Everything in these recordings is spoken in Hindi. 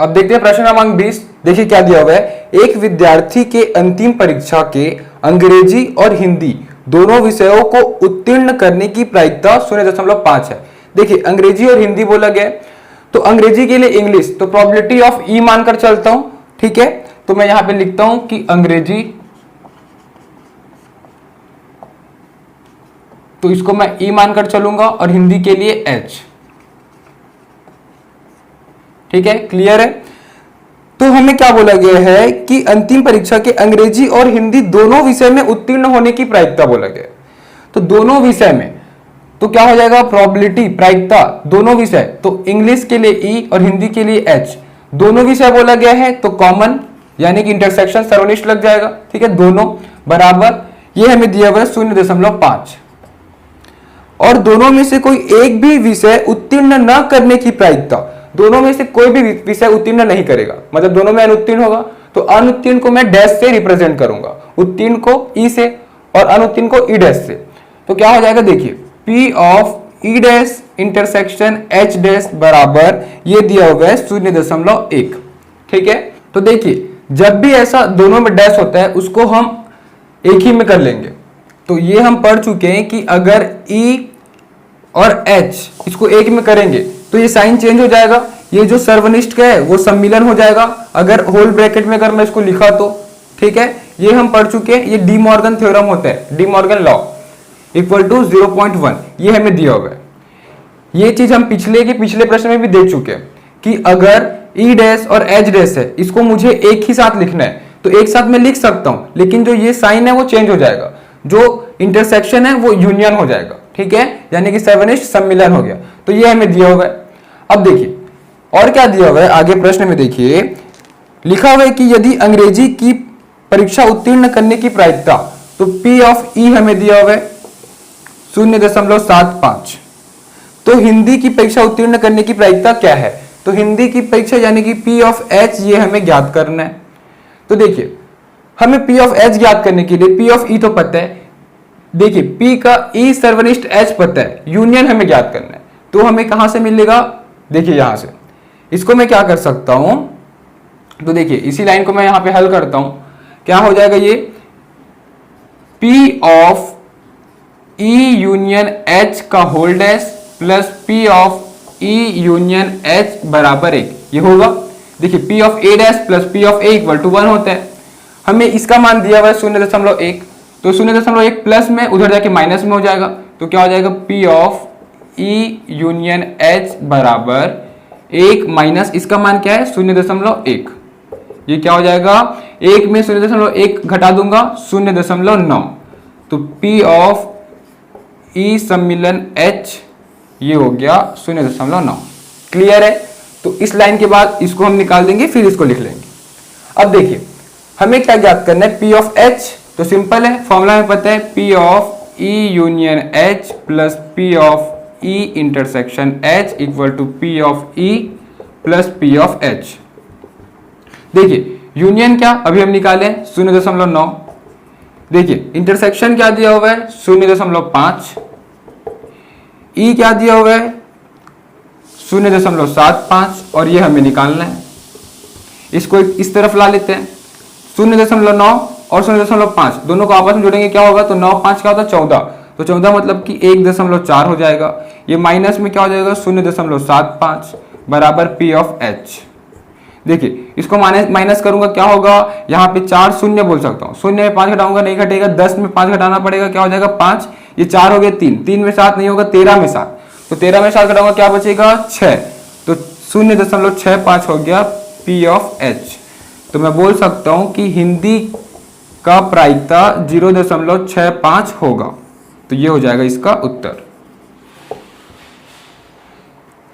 अब देखते हैं प्रश्न क्रमांक 20। देखिए क्या दिया हुआ है, एक विद्यार्थी के अंतिम परीक्षा के अंग्रेजी और हिंदी दोनों विषयों को उत्तीर्ण करने की प्रायिकता 0.5 है। देखिए अंग्रेजी और हिंदी बोला गया है, तो अंग्रेजी के लिए इंग्लिश, तो प्रोबेबिलिटी ऑफ ई मानकर चलता हूं, ठीक है। तो मैं यहां पे लिखता हूं कि अंग्रेजी, तो इसको मैं ई मानकर चलूंगा, और हिंदी के लिए एच, ठीक है, क्लियर है। तो हमें क्या बोला गया है कि अंतिम परीक्षा के अंग्रेजी और हिंदी दोनों विषय में उत्तीर्ण होने की प्रायिकता बोला गया है। तो दोनों विषय में तो क्या हो जाएगा, प्रोबेबिलिटी, प्रायिकता दोनों विषय, तो इंग्लिश के लिए ई और हिंदी के लिए एच, दोनों विषय बोला गया है, तो कॉमन यानी कि इंटरसेक्शन सर्वनिष्ठ लग जाएगा, ठीक है, दोनों बराबर, ये हमें दिया हुआ है 0.5। और दोनों में से कोई एक भी विषय उत्तीर्ण न करने की प्रायिकता, दोनों में से कोई भी विषय उत्तीर्ण नहीं करेगा, मतलब दोनों में अनुत्तीर्ण होगा, तो अनुत्तीर्ण को मैं डैश से रिप्रेजेंट करूंगा, उत्तीर्ण को ई से और अनुत्तीर्ण को ई डैश से। तो क्या हो जाएगा, देखिए P of E dash intersection H dash बराबर ये दिया हुआ है 0.1, ठीक है। तो देखिए जब भी ऐसा दोनों में डैश होता है उसको हम एक ही में कर लेंगे। तो ये हम पढ़ चुके हैं कि अगर E और H इसको एक में करेंगे तो ये साइन चेंज हो जाएगा, ये जो सर्वनिष्ठ का है वो सम्मिलन हो जाएगा, अगर होल ब्रैकेट में अगर मैं इसको लिखा तो, ठीक है। ये हम पढ़ चुके हैं, ये डी मॉर्गन थ्योरम होता है, De Morgan law equal to 0.1, ये हमें दिया हुआ है। ये चीज हम पिछले प्रश्न में भी देख चुके हैं कि अगर ई डैश और एच डैश है, इसको मुझे एक ही साथ लिखना है तो एक साथ मैं लिख सकता हूं, लेकिन जो ये साइन है वो चेंज हो जाएगा, जो इंटरसेक्शन है वो यूनियन हो जाएगा, ठीक है, यानी कि सर्वनिष्ठ सम्मिलन हो गया। तो ये हमें दिया हुआ है। अब देखिए और क्या दिया हुआ है, आगे प्रश्न में देखिए लिखा हुआ है कि यदि अंग्रेजी की परीक्षा उत्तीर्ण करने की प्रायिकता, तो P ऑफ ई हमें दिया हुआ है 0.75। तो हिंदी की परीक्षा उत्तीर्ण करने की प्रायिकता क्या है, तो हिंदी की परीक्षा यानी कि P ऑफ H ये हमें ज्ञात करना है। तो देखिए हमें P ऑफ H ज्ञात करने के लिए P ऑफ E तो पता है, देखिए P का E सर्वनिष्ठ H पता है, यूनियन हमें ज्ञात करना है, तो हमें कहां से मिलेगा, देखिए यहां से। इसको मैं क्या कर सकता हूं, तो देखिए इसी लाइन को मैं यहां पे हल करता हूं, क्या हो जाएगा, ये P of E union H का whole dash plus P of E union H बराबर 1, ये होगा। देखिए P of A dash plus P of A equal to 1 होता है। हमें इसका मान दिया हुआ है 0.1, तो 0.1 प्लस में उधर जाके माइनस में हो जाएगा, तो क्या हो जाएगा, P of E union H बराबर 1 माइनस इसका मान क्या है 0.1, ये क्या हो जाएगा, 1 में 0.1 घटा दूंगा 0.9, तो P ऑफ E सम्मिलन H ये हो गया 0.9, क्लियर है। तो इस लाइन के बाद इसको हम निकाल देंगे, फिर इसको लिख लेंगे। अब देखिए हमें क्या ज्ञात करना है, P ऑफ H, तो सिंपल है, फॉर्मूला में पता है P of E union H plus P of E intersection H equal to P of E plus P of H। देखिए यूनियन क्या अभी हम निकाले 0.9, देखिए इंटरसेक्शन क्या दिया हुआ है 0.5, E क्या दिया हुआ है 0.75, और ये हमें निकालना है। इसको इस तरफ ला लेते हैं, 0.9 और 0.5 दोनों को आपस में जोड़ेंगे क्या होगा, तो 9 5 क्या होता है 14, तो 14 मतलब कि 1.4 हो जाएगा, ये माइनस में क्या हो जाएगा 0.75 बराबर P ऑफ H। देखिए इसको माइनस करूंगा क्या होगा, यहाँ पे 4 शून्य बोल सकता हूँ, शून्य में 5 घटाऊंगा नहीं घटेगा, 10 में 5 घटाना पड़ेगा, क्या हो जाएगा 5, ये 4 हो गया 3 में 7 नहीं होगा, 13 में 7, तो 13 में 7 घटाऊंगा क्या बचेगा 6, तो 0.65 हो गया P ऑफ H। तो मैं बोल सकता हूं कि हिंदी का प्रायिकता 0.65 होगा, तो ये हो जाएगा इसका उत्तर।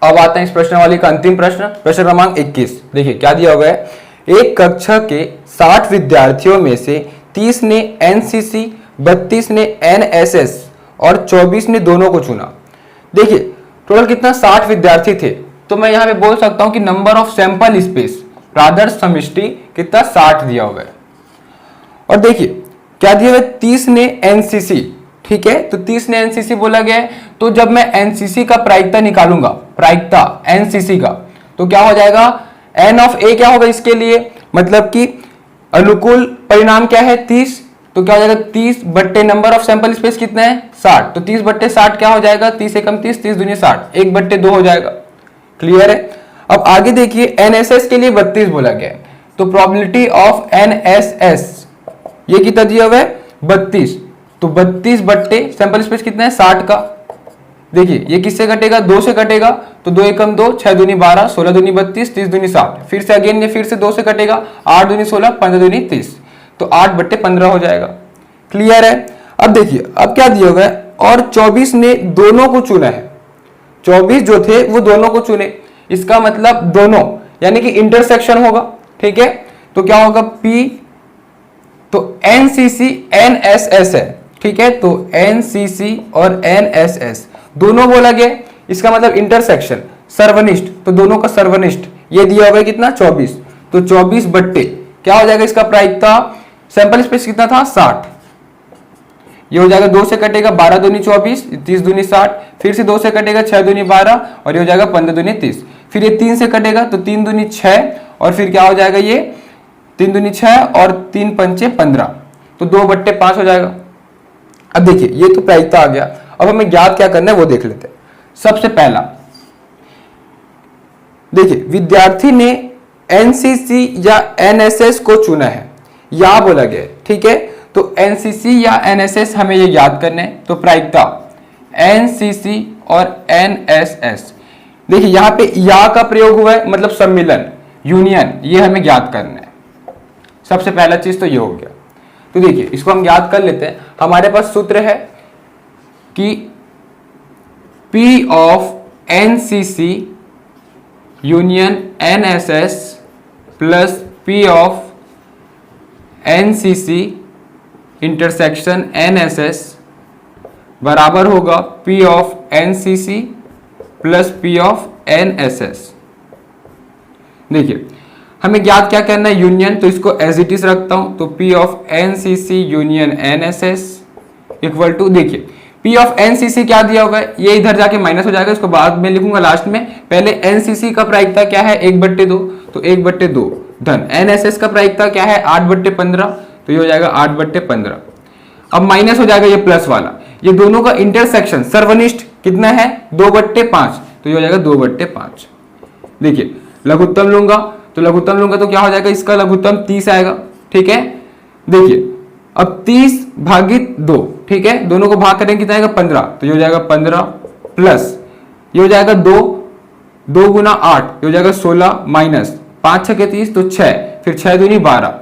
अब आते हैं इस प्रश्नावली का अंतिम प्रश्न, प्रश्न क्रमांक 21। देखिए क्या दिया हुआ है, एक कक्षा के 60 विद्यार्थियों में से 30 ने एनसीसी, 32 ने एनएसएस और 24 ने दोनों को चुना। देखिए टोटल कितना 60 विद्यार्थी थे, तो मैं यहां पे बोल सकता हूं कि number of sample space rather समिष्टि कितना 60 दिया हुआ है। और देखिए क्या दिया हुआ है, 30 ने एनसीसी, ठीक है, तो 30 ने एनसीसी बोला गया है, तो जब मैं एनसीसी का प्रायिकता निकालूंगा, प्रायिकता एनसीसी का, तो क्या हो जाएगा एन ऑफ ए क्या होगा इसके लिए, मतलब कि अनुकूल परिणाम क्या है 30, तो क्या हो जाएगा 30 बट्टे नंबर ऑफ सैंपल स्पेस कितना है 60, तो 30 बट्टे 60 क्या हो जाएगा 30 एकम 30, 30 दूनी 60, 1 बट्टे 2 हो जाएगा। क्लियर है। अब आगे देखिए एनएसएस के लिए 32 बोला गया है, तो प्रोबेबिलिटी ऑफ एनएसएस ये कितना दिया हुआ है 32, तो 32 बट्टे सैंपल स्पेस कितना है 60 का। देखिए ये किससे कटेगा 2 से कटेगा, तो 2 एकम 2, 6 दूनी 12, 16 दूनी 32, 30 दूनी 60, फिर से अगेन ये फिर से 2 से कटेगा, 8 दूनी 16, 15 दूनी 30, तो 8 बट्टे 15 हो जाएगा। क्लियर है। अब देखिए अब क्या दिया हुआ है, और 24 ने दोनों को चुना है, 24 जो थे वो दोनों को चुने, इसका मतलब दोनों यानी कि इंटरसेक्शन होगा। ठीक है, तो क्या होगा P, तो एनसीसी एनएसएस है। ठीक है, तो एनसीसी और एनएसएस दोनों बोला गया, इसका मतलब इंटरसेक्शन सर्वनिष्ठ, तो दोनों का सर्वनिष्ठ ये दिया हुआ है कितना 24, तो 24 बट्टे क्या हो जाएगा इसका प्रायिकता, सैंपल स्पेस कितना था 60, ये हो जाएगा 2 से कटेगा 12 दूनी 24, 30 दूनी 60, फिर से 2 से कटेगा 6 दूनी 12, और ये हो जाएगा 15 दूनी 30, फिर ये 3 से कटेगा तो 3 दूनी 6, और फिर क्या हो जाएगा ये 3 दूनी 6 और 3 पंचे 15, तो 2 बट्टे 5 हो जाएगा। अब देखिए ये तो प्रायिकता आ गया, अब हमें ज्ञात क्या करना है वो देख लेते हैं। सबसे पहला देखिए विद्यार्थी ने एनसीसी या एनएसएस को चुना है, या बोला गया है। ठीक है, तो एनसीसी या एनएसएस हमें ये याद करना है, तो प्रायिकता एनसीसी और एनएसएस, देखिए यहां पे या का प्रयोग हुआ है मतलब सम्मिलन यूनियन, ये हमें ज्ञात करना है। सबसे पहला चीज तो ये हो गया, तो देखिए इसको हम याद कर लेते हैं। हमारे पास सूत्र है कि P of NCC union NSS plus P of NCC intersection NSS बराबर होगा P of NCC plus P of NSS. देखिए हमें ज्ञात क्या करना है यूनियन, तो इसको एज इट इज रखता हूं, तो P of NCC union NSS equal to, देखिए P ऑफ एनसीसी क्या दिया हुआ है, ये इधर जाके माइनस हो जाएगा, इसको बाद में लिखूंगा लास्ट में। पहले एनसीसी का प्रायिकता क्या है 1/2, तो 1/2 धन एनएसएस का प्रायिकता क्या है 8/15, तो ये हो जाएगा 8/15। अब माइनस हो जाएगा ये प्लस वाला, ये दोनों का इंटरसेक्शन सर्वनिष्ठ कितना है 2/5, तो ये हो जाएगा 2/5। देखिए लघुत्तम लूंगा, तो लघुत्तम लूंगा तो क्या हो जाएगा इसका लघुत्तम 30 आएगा। ठीक है, देखिए अब 30 भागित 2, ठीक है, दोनों को भाग करेंगे कितना आएगा 15, तो ये हो जाएगा 15 प्लस ये हो जाएगा 2, 2 गुना 8 ये हो जाएगा 16 माइनस 5 6 के 30, तो 6, फिर 6 दूनी 12।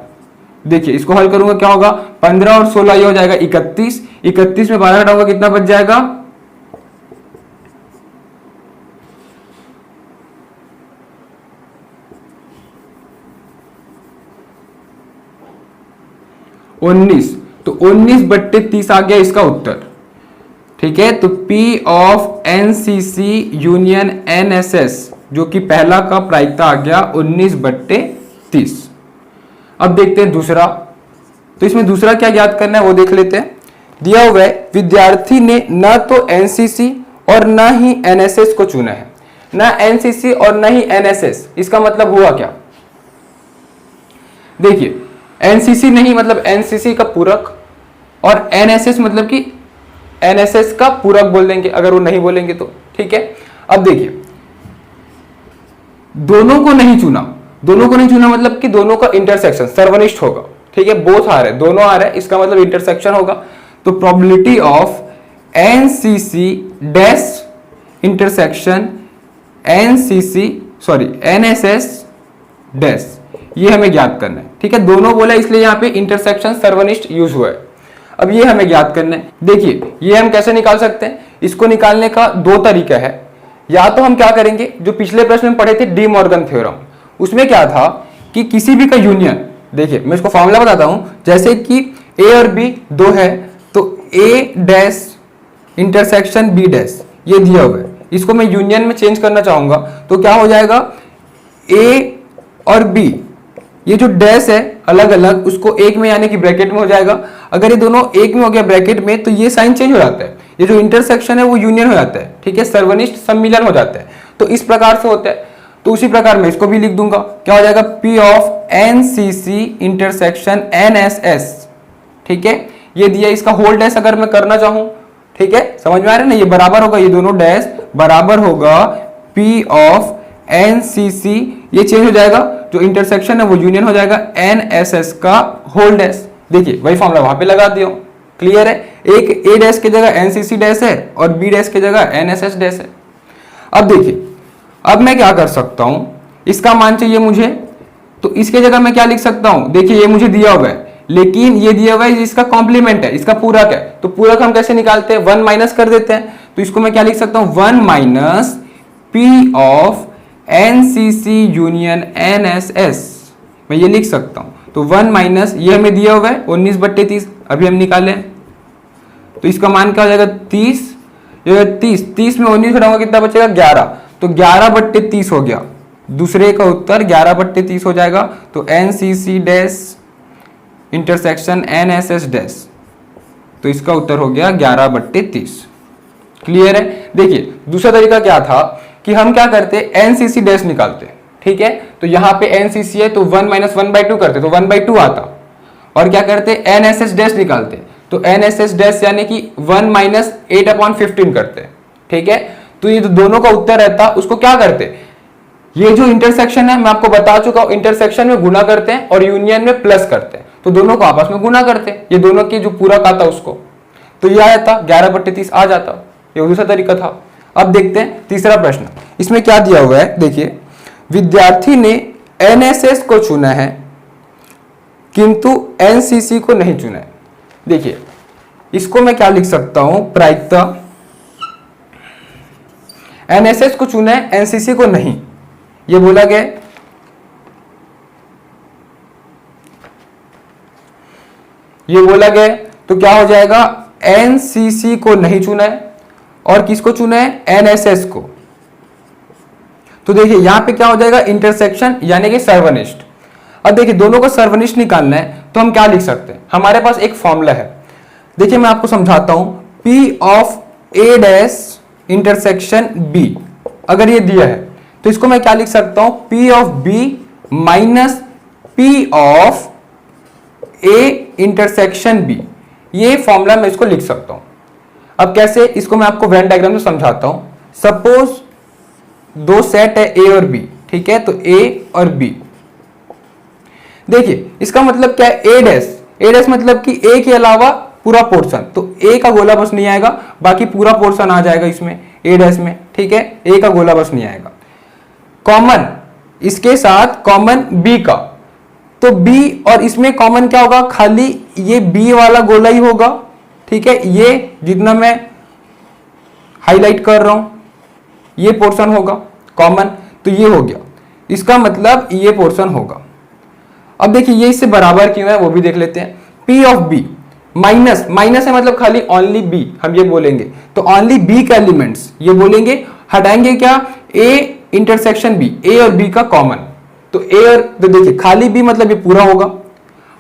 देखिए इसको हल करूंगा क्या होगा 15 और 16 ये हो जाएगा 31, 31 में 12 घटाऊंगा कितना बच जाएगा 19, तो 19/30 आ गया इसका उत्तर। ठीक है, तो P of NCC union NSS जो कि पहला का प्रायिकता आ गया 19/30। अब देखते हैं दूसरा, तो इसमें दूसरा क्या ज्ञात करना है वो देख लेते हैं। दिया हुआ है विद्यार्थी ने न तो एनसीसी और न ही एनएसएस को चुना है, न एनसीसी और न ही एनएसएस, इसका मतलब हुआ क्या, देखिए एनसीसी नहीं मतलब एनसीसी का पूरक, और एनएसएस मतलब कि एनएसएस का पूरक बोल देंगे अगर वो नहीं बोलेंगे तो। ठीक है, अब देखिए दोनों को नहीं चुना, दोनों को नहीं चुना मतलब कि दोनों का इंटरसेक्शन सर्वनिष्ठ होगा। ठीक है, बोथ आ रहे दोनों आ रहे, इसका मतलब इंटरसेक्शन होगा। तो probability of NCC dash intersection NCC sorry NSS dash, ये हमें ज्ञात करना है। ठीक है, दोनों बोला इसलिए यहाँ पे इंटरसेक्शन सर्वनिष्ठ यूज हुआ है। अब ये हमें ज्ञात करना है। देखिए ये हम कैसे निकाल सकते हैं, इसको निकालने का दो तरीका है। या तो हम क्या करेंगे, जो पिछले प्रश्न में पढ़े थे डी मॉर्गन थ्योरम, उसमें क्या था कि किसी भी का यूनियन, देखिए मैं इसको फॉर्मूला बताता हूं, जैसे कि ए और बी दो है तो ए डैश इंटरसेक्शन बी डैश ये दिया हुआ है, इसको मैं यूनियन में चेंज करना चाहूंगा तो क्या हो जाएगा ए और बी, ये जो डैश है अलग अलग उसको एक में यानी कि ब्रैकेट में हो जाएगा। अगर ये दोनों एक में हो गया ब्रैकेट में तो ये साइन चेंज हो जाता है, ये जो इंटरसेक्शन है वो यूनियन हो जाता है। ठीक है, सर्वनिष्ठ सम्मिलन हो जाता है। तो इस प्रकार से होता है। तो उसी प्रकार मैं इसको भी लिख दूंगा, क्या हो जाएगा, P of NCC intersection NSS, ठीक है, ये दिया, इसका होल डैश अगर मैं करना चाहूं, ठीक है, समझ में आ रहा है ना, ये बराबर होगा, ये दोनों डैश बराबर होगा P ऑफ NCC, ये चेंज हो जाएगा, जो इंटरसेक्शन है वो यूनियन हो जाएगा NSS का होल डैश। देखिए वही फॉर्मूला वहां पे लगा दिया, क्लियर है, एक A डैश की जगह NCC डैश है और B डैश की जगह NSS डैश है। अब देखिए, अब मैं क्या कर सकता हूं, इसका मान चाहिए मुझे, तो इसके जगह मैं क्या लिख सकता हूं, देखिए ये मुझे दिया हुआ है, लेकिन ये दिया हुआ है इसका कॉम्प्लीमेंट है, इसका पूरक है, तो पूरक हम कैसे निकालते हैं, 1 माइनस कर देते हैं, तो इसको मैं क्या लिख सकता हूं, 1 minus P of NCC union NSS, मैं ये लिख सकता हूं, तो 1 माइनस ये हमें दिया हुआ है 19/30, अभी हम निकाले, तो इसका मान क्या हो जाएगा 30, ये 30 में 19 घटाऊंगा कितना बचेगा 11, तो 11/30 हो गया, दूसरे का उत्तर 11/30 हो जाएगा, तो NCC dash intersection NSS dash, तो इसका उत्तर हो गया 11/30। क्लियर है। देखिए दूसरा तरीका क्या था कि हम क्या करते, NCC डैश निकालते, ठीक है, तो यहाँ पे NCC है तो 1 माइनस 1/2 करते, तो 1/2 आता, और क्या करते NSS डैश निकालते, तो NSS डैश यानी कि 1 माइनस 8/15 करते, ठीक है, तो ये दोनों का उत्तर रहता, उसको क्या करते, ये जो इंटरसेक्शन है मैं आपको बता चुका हूं, इंटरसेक्शन में गुना करते हैं और यूनियन में प्लस करते हैं, तो दोनों को आपस में गुना करते हैं, ये दोनों की जो पूरक आता उसको, तो ये आया था 11/30 आ जाता, ये दूसरा तरीका था। अब देखते हैं तीसरा प्रश्न, इसमें क्या दिया हुआ है, देखिए विद्यार्थी ने NSS को चुना है किंतु NCC को नहीं चुना है। देखिए इसको मैं क्या लिख सकता हूं, प्रायिकता, NSS को चुना है NCC को नहीं, ये बोला गया, ये बोला गया, तो क्या हो जाएगा, NCC को नहीं चुना है और किसको चुना है, NSS को, तो देखिए यहां पे क्या हो जाएगा, इंटरसेक्शन यानी कि सर्वनिष्ठ। अब देखिए दोनों को सर्वनिष्ठ निकालना है तो हम क्या लिख सकते हैं, हमारे पास एक फॉर्मूला है, देखिए मैं आपको समझाता हूं, P of A dash intersection B, अगर ये दिया है तो इसको मैं क्या लिख सकता हूं, P of B minus P of A intersection B, ये फॉर्मूला मैं इसको लिख सकता हूं। अब कैसे, इसको मैं आपको वेन डायग्राम से समझाता हूं। सपोज दो सेट है A और B, ठीक है, तो A और B, देखिए इसका मतलब क्या है, A डैश मतलब कि A के अलावा पूरा पोर्शन, तो A का गोला बस नहीं आएगा, बाकी पूरा पोर्शन आ जाएगा इसमें A डैश में, ठीक है, A का गोला बस नहीं आएगा। कॉमन इसके साथ कॉमन B का, तो B और इसमें कॉमन क्या होगा, खाली ये B वाला गोला ही होगा, ठीक है, ये जितना मैं हाईलाइट कर रहा हूं ये पोर्शन होगा कॉमन, तो ये हो गया, इसका मतलब ये पोर्शन होगा। अब देखिए ये इससे बराबर क्यों है वो भी देख लेते हैं, P of B minus, minus है मतलब खाली ओनली B, हम ये बोलेंगे, तो ओनली B का एलिमेंट्स ये बोलेंगे, हटाएंगे क्या, A इंटरसेक्शन B, A और B का कॉमन, तो A और, तो देखिए खाली B मतलब ये पूरा होगा,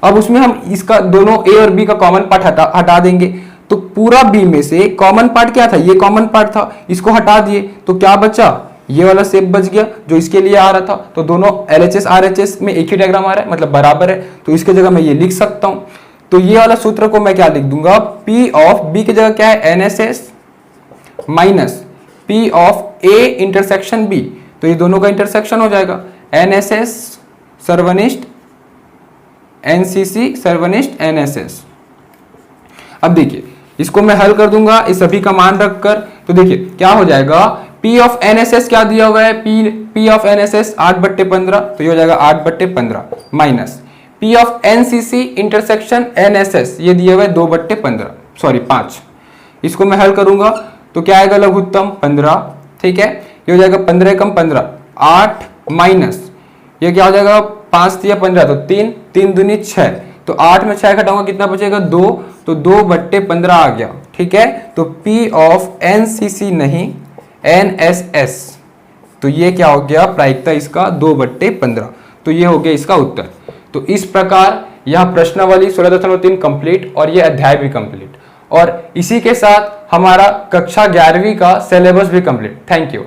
अब उसमें हम इसका दोनों A और B का कॉमन पार्ट हटा देंगे, तो पूरा B में से कॉमन पार्ट क्या था, ये कॉमन पार्ट था, इसको हटा दिए तो क्या बचा, ये वाला शेप बच गया जो इसके लिए आ रहा था, तो दोनों LHS RHS में एक ही डायग्राम आ रहा है, मतलब बराबर है, तो इसके जगह मैं ये लिख सकता हूं, तो ये वाला सूत्र को मैं क्या लिख दूंगा, P ऑफ B की जगह क्या है, NSS minus P of A intersection B, तो ये दोनों का इंटरसेक्शन हो जाएगा, NSS सर्वनिष्ठ NCC सर्वनिष्ठ NSS। अब देखिए इसको मैं हल कर दूंगा इस सभी का मान रखकर, तो देखिए क्या हो जाएगा, P ऑफ NSS क्या दिया हुआ है, P ऑफ NSS 8/15, तो ये हो जाएगा 8/15 minus P of NCC intersection NSS ये दिया हुआ है 2/15, सॉरी 5, इसको मैं हल करूंगा तो क्या आएगा, लघुत्तम 15, ठीक है, ये हो जाएगा 15 कम 15 8 माइनस ये क्या हो जाएगा, 5 या 15 तो 3, 3 दूनी 6, तो 8 में 6 घटाऊंगा कितना बचेगा 2, तो 2/15 आ गया, ठीक है, तो P ऑफ NCC नहीं NSS, तो ये क्या हो गया, प्रायिकता इसका 2/15, तो ये हो गया इसका उत्तर। तो इस प्रकार यह प्रश्नावली 16.3 कंप्लीट और ये अध्याय भी कंप्लीट, और इसी के साथ हमारा कक्षा 11वीं का सिलेबस भी कंप्लीट। Thank you.